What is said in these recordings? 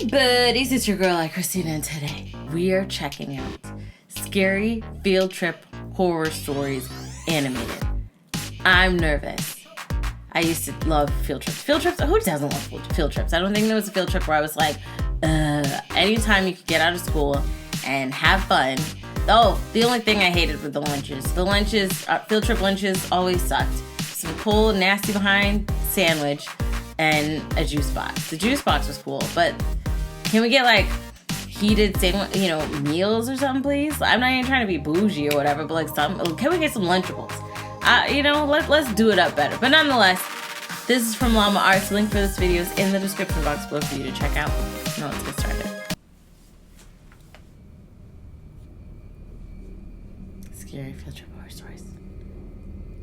Hey buddies, it's your girl AyChristene, and today we are checking out Scary Field Trip Horror Stories Animated. I'm nervous. I used to love field trips. Field trips? Who doesn't love field trips? I don't think there was a field trip where I was like, anytime you could get out of school and have fun. Oh, the only thing I hated were the lunches. Field trip lunches always sucked. Some cold, nasty behind sandwich and a juice box. The juice box was cool, but can we get like heated sandwich, meals or something, please? I'm not even trying to be bougie or whatever, but like can we get some Lunchables? Let's do it up better. But nonetheless, this is from Llama Arts. The link for this video is in the description box below for you to check out. Now let's get started. Scary field trip horror stories.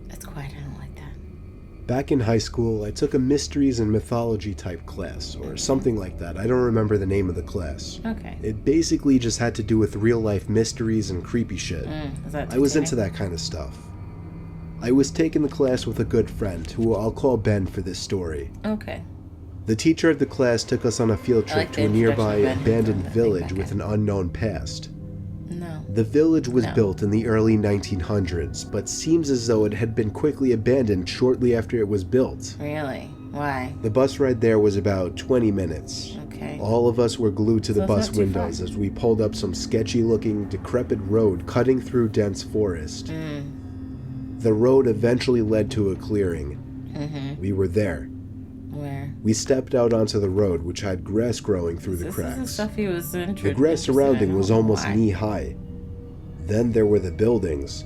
That's quiet. I don't like that. Back in high school, I took a mysteries and mythology type class, or something like that. I don't remember the name of the class. Okay. It basically just had to do with real life mysteries and creepy shit. I was into that kind of stuff. I was taking the class with a good friend, who I'll call Ben for this story. Okay. The teacher of the class took us on a field trip to a nearby abandoned village with an unknown past. No. The village was built in the early 1900s, but seems as though it had been quickly abandoned shortly after it was built. Really? Why? The bus ride there was about 20 minutes. Okay. All of us were glued to the bus it's not too windows far. as we pulled up some sketchy-looking, decrepit road cutting through dense forest. The road eventually led to a clearing. We were there. Where? We stepped out onto the road, which had grass growing through the This cracks. is the stuff he was interested The grass surrounding was almost Why? knee-high. Then there were the buildings.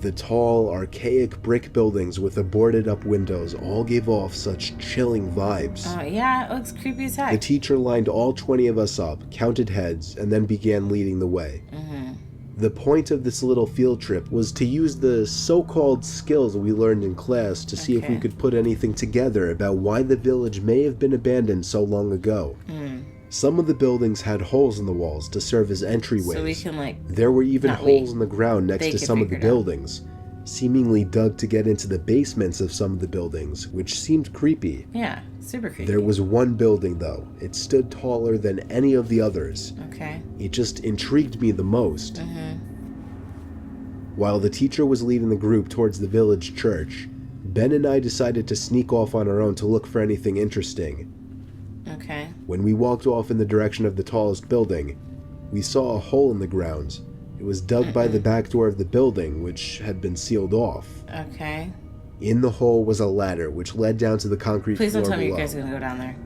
The tall, archaic brick buildings with the boarded-up windows all gave off such chilling vibes. Oh, yeah, it looks creepy as heck. The teacher lined all 20 of us up, counted heads, and then began leading the way. The point of this little field trip was to use the so-called skills we learned in class to see if we could put anything together about why the village may have been abandoned so long ago. Some of the buildings had holes in the walls to serve as entryways. So we can There were even holes in the ground next to some of the figure it out. buildings, seemingly dug to get into the basements of some of the buildings, which seemed creepy. Yeah, super creepy. There was one building, though. It stood taller than any of the others. Okay. It just intrigued me the most. While the teacher was leading the group towards the village church, Ben and I decided to sneak off on our own to look for anything interesting. Okay. When we walked off in the direction of the tallest building, we saw a hole in the ground. It was dug by the back door of the building, which had been sealed off. Okay. In the hole was a ladder, which led down to the concrete Please floor don't tell me below. you guys are going to go down there.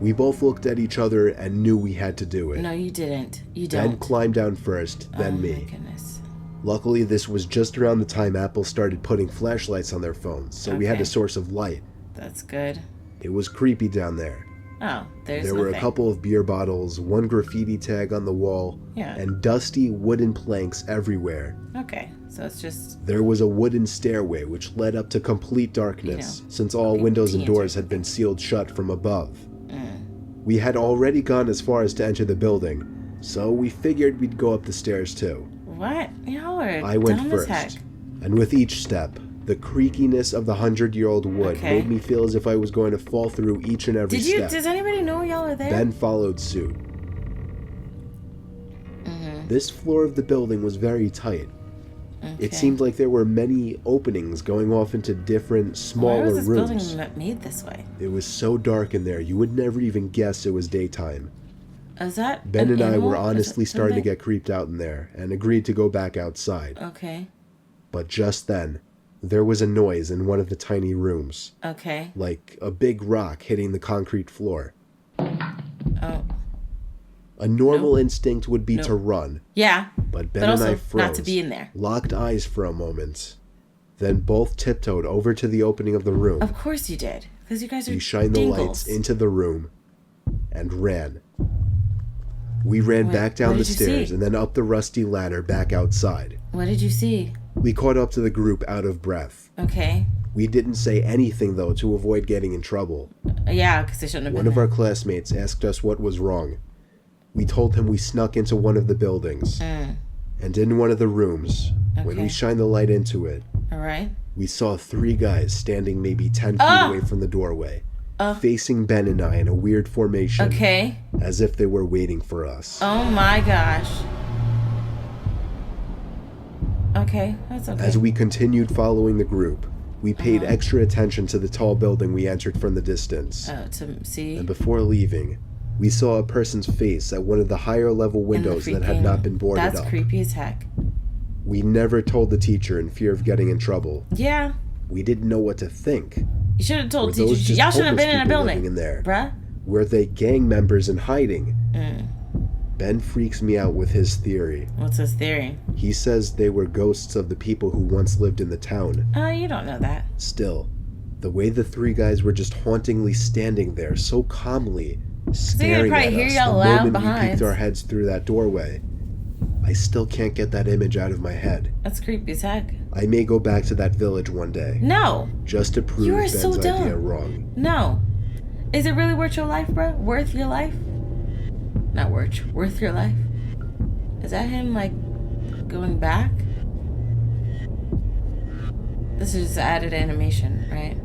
We both looked at each other and knew we had to do it. No, you didn't. You don't. Ben climbed down first, then me. Oh, my goodness. Luckily, this was just around the time Apple started putting flashlights on their phones, so we had Okay. a source of light. That's good. It was creepy down there. Oh, there's There were a nothing. couple of beer bottles, one graffiti tag on the wall, Yeah. and dusty wooden planks everywhere. Okay, so it's just... There was a wooden stairway which led up to complete darkness, since all okay, windows and teens or doors had been sealed shut from above. We had already gone as far as to enter the building, so we figured we'd go up the stairs too. What? Y'all are I went dumb as heck. first, and with each step, the creakiness of the 100-year-old wood made me feel as if I was going to fall through each and every step. Does anybody know y'all are there? Ben followed suit. This floor of the building was very tight. It seemed like there were many openings going off into different, Why smaller was this rooms. building made this way? It was so dark in there, you would never even guess it was daytime. Is that Ben an and I animal? were Is honestly it starting to something? get creeped out in there, and agreed to go back outside. Okay. But just then, there was a noise in one of the tiny rooms, Okay. like a big rock hitting the concrete floor. Oh. A normal instinct would be to run, Yeah. but Ben But and I also froze, not to be in there. locked eyes for a moment, then both tiptoed over to the opening of the room. Of course you did. Because you guys are We shined the lights dingles. into the room and ran. We ran Wait, back down what the did you stairs see? and then up the rusty ladder back outside. What did you see? We caught up to the group out of breath. Okay. We didn't say anything, though, to avoid getting in trouble. Yeah, because they shouldn't have One been of our classmates asked us what was wrong. We told him we snuck into one of the buildings. And in one of the rooms, when we Okay. shined the light into it, All right. we saw 3 guys standing maybe 10 feet away from the doorway. facing Ben and I in a weird formation. Okay. As if they were waiting for us. Oh my gosh. Okay, that's okay. As we continued following the group, we paid extra attention to the tall building we entered from the distance. Oh, to see? And before leaving, we saw a person's face at one of the higher level windows that had not been boarded up. That's creepy as heck. We never told the teacher in fear of getting in trouble. Yeah. We didn't know what to think. You should have told teachers. Y'all shouldn't have been in a building. In there? Bruh. Were they gang members in hiding? Ben freaks me out with his theory. What's his theory? He says they were ghosts of the people who once lived in the town. You don't know that. Still, the way the three guys were just hauntingly standing there so calmly, staring at us the moment we peeked our heads through that doorway, I still can't get that image out of my head. That's creepy as heck. I may go back to that village one day. No. Just to prove Ben's idea wrong. No. Is it really worth your life, bro? Worth your life? Not worth your life? Is that him, like, going back? This is just added animation, right?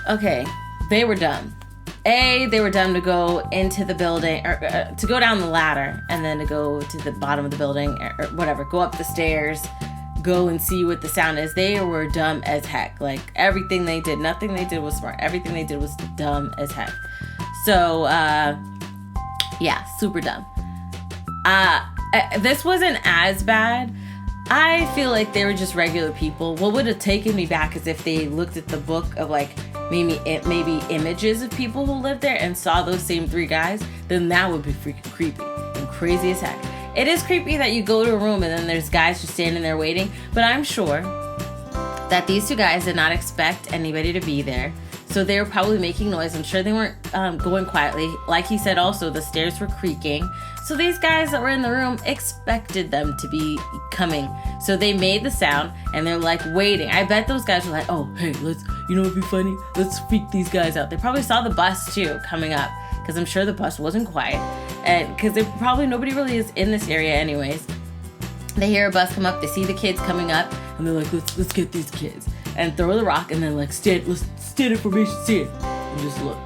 Okay, they were dumb. They were dumb to go into the building, or to go down the ladder, and then to go to the bottom of the building, or whatever, go up the stairs, go and see what the sound is. They were dumb as heck. Like, everything they did, nothing they did was smart. Everything they did was dumb as heck. So, yeah, super dumb. This wasn't as bad. I feel like they were just regular people. What would have taken me back is if they looked at the book of, like, maybe images of people who lived there and saw those same three guys, then that would be freaking creepy and crazy as heck. It is creepy that you go to a room and then there's guys just standing there waiting, but I'm sure that these two guys did not expect anybody to be there. So they were probably making noise. I'm sure they weren't going quietly. Like he said also, the stairs were creaking. So these guys that were in the room expected them to be coming. So they made the sound and they're like waiting. I bet those guys were like, oh, hey, you know what'd be funny? Let's freak these guys out. They probably saw the bus too coming up, because I'm sure the bus wasn't quiet. And because nobody really is in this area anyways. They hear a bus come up, they see the kids coming up, and they're like, let's get these kids. And throw the rock, and then like, stand in formation, stand. And just look.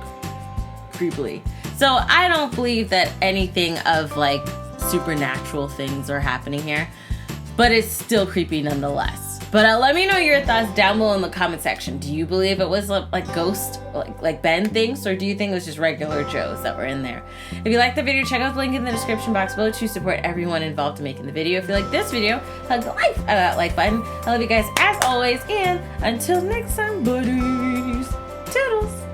Creepily. So I don't believe that anything of like supernatural things are happening here. But it's still creepy nonetheless. But let me know your thoughts down below in the comment section. Do you believe it was like ghost, like Ben things? Or do you think it was just regular Joes that were in there? If you liked the video, check out the link in the description box below to support everyone involved in making the video. If you like this video, hug the life out of that like button. I love you guys as always. And until next time, buddy.